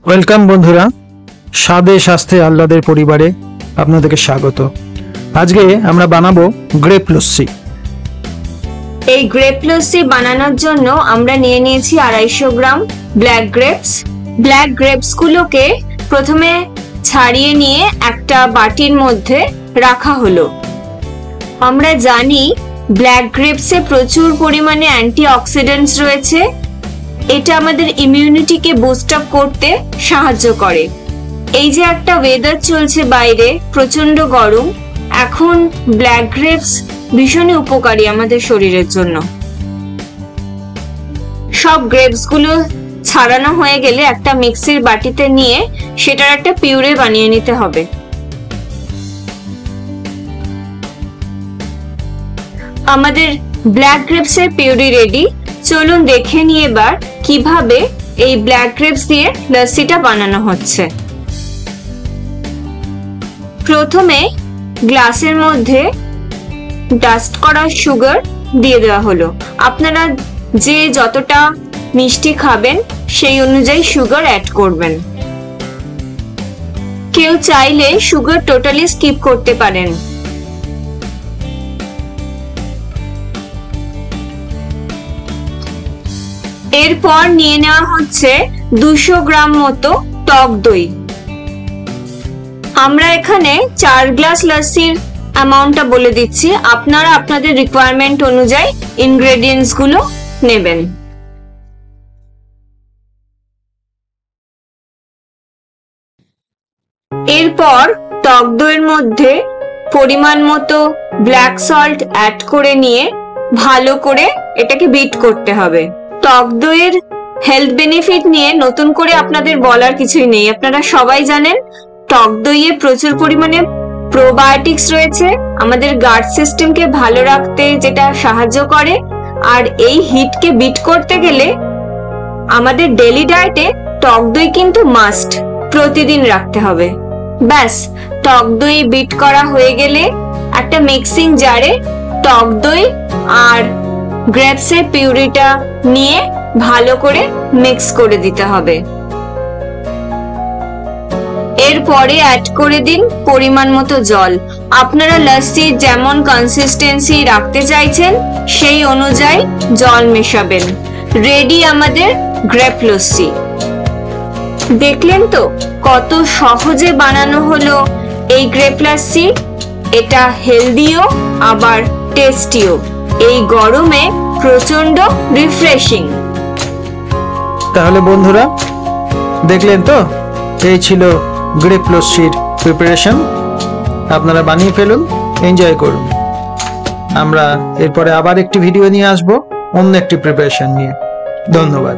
Welcome বন্ধুরা, স্বাদে স্বাস্থ্যে আহ্লাদের পরিবারে আপনাদেরকে স্বাগত। আজকে আমরা বানাবো গ্রেপ লস্যি। এই গ্রেপ লস্যি বানানোর জন্য আমরা নিয়ে নিয়েছি 250 গ্রাম ব্ল্যাক গ্রেপস। ব্ল্যাক গ্রেপস গুলোকে প্রথমে ছাড়িয়ে নিয়ে একটা বাটির মধ্যে রাখা হলো। আমরা জানি ব্ল্যাক গ্রেপসে প্রচুর পরিমাণে অ্যান্টিঅক্সিডেন্টস রয়েছে। এটা আমাদের ইমিউনিটিকে বুস্ট আপ করতে সাহায্য করে। এই যে একটা ওয়েদার চলছে বাইরে, প্রচন্ড গরম, এখন ব্ল্যাক গ্রেপস ভীষণই উপকারী আমাদের শরীরের জন্য। সব গ্রেপস গুলো ছাড়ানো হয়ে গেলে একটা মিক্সির বাটিতে নিয়ে সেটার একটা পিউরে বানিয়ে নিতে হবে। আমাদের ব্ল্যাক গ্রেপসের পিউরি রেডি। চলুন দেখে নিয়ে এবার কিভাবে এই ব্ল্যাক গ্রেপস দিয়ে লস্যিটা বানানো হচ্ছে। প্রথমে গ্লাসের মধ্যে ডাস্ট করা সুগার দিয়ে দেওয়া হলো। আপনারা যে যতটা মিষ্টি খাবেন সেই অনুযায়ী সুগার অ্যাড করবেন। কেউ চাইলে সুগার টোটালি স্কিপ করতে পারেন। এরপর নিয়ে নেওয়া হচ্ছে 200 গ্রাম মতো টক দই। আমরা এখানে 4 গ্লাস লস্যির অ্যামাউন্টটা বলে দিচ্ছি, আপনারা আপনাদের রিকোয়ারমেন্ট অনুযায়ী ইনগ্রেডিয়েন্টস গুলো নেবেন। এরপর টক দইয়ের মধ্যে পরিমাণ মতো ব্ল্যাক সল্ট অ্যাড করে নিয়ে ভালো করে এটাকে বিট করতে হবে। টক দইয়ের হেলথ বেনিফিট নিয়ে নতুন করে আপনাদের বলার কিছুই নেই। আপনারা সবাই জানেন টক দইয়ে প্রচুর পরিমাণে প্রোবায়োটিক্স রয়েছে, আমাদের গাট সিস্টেমকে ভালো রাখতে যেটা সাহায্য করে। আর এই হিটকে বিট করতে গেলে আমাদের ডেইলি ডায়েটে টক দই কিন্তু মাস্ট, প্রতিদিন রাখতে হবে। ব্যাস, টক দই বিট করা হয়ে গেলে একটা মিক্সিং জারে টক দই আর গ্রেপসের পিউরিটা নিয়ে ভালো করে মিক্স করে দিতে হবে। এরপরে অ্যাড করে দিন পরিমাণ মতো জল। আপনারা লস্যির যেমন কনসিস্টেন্সি রাখতে চাইছেন সেই অনুযায়ী জল মেশাবেন। রেডি আমাদের গ্রেপ লস্যি। দেখলেন তো কত সহজে বানানো হলো এই গ্রেপ লস্যি। এটা হেলদিও আবার টেস্টিও। এই গরমে প্রচন্ড রিফ্রেশিং। তাহলে বন্ধুরা দেখলেন তো, এই ছিল গ্রেপ লস্যির প্রিপারেশন। আপনারা বানিয়ে ফেলুন, এনজয় করুন। আমরা এরপরে আবার একটি ভিডিও নিয়ে আসবো অন্য একটি প্রিপারেশন নিয়ে। ধন্যবাদ।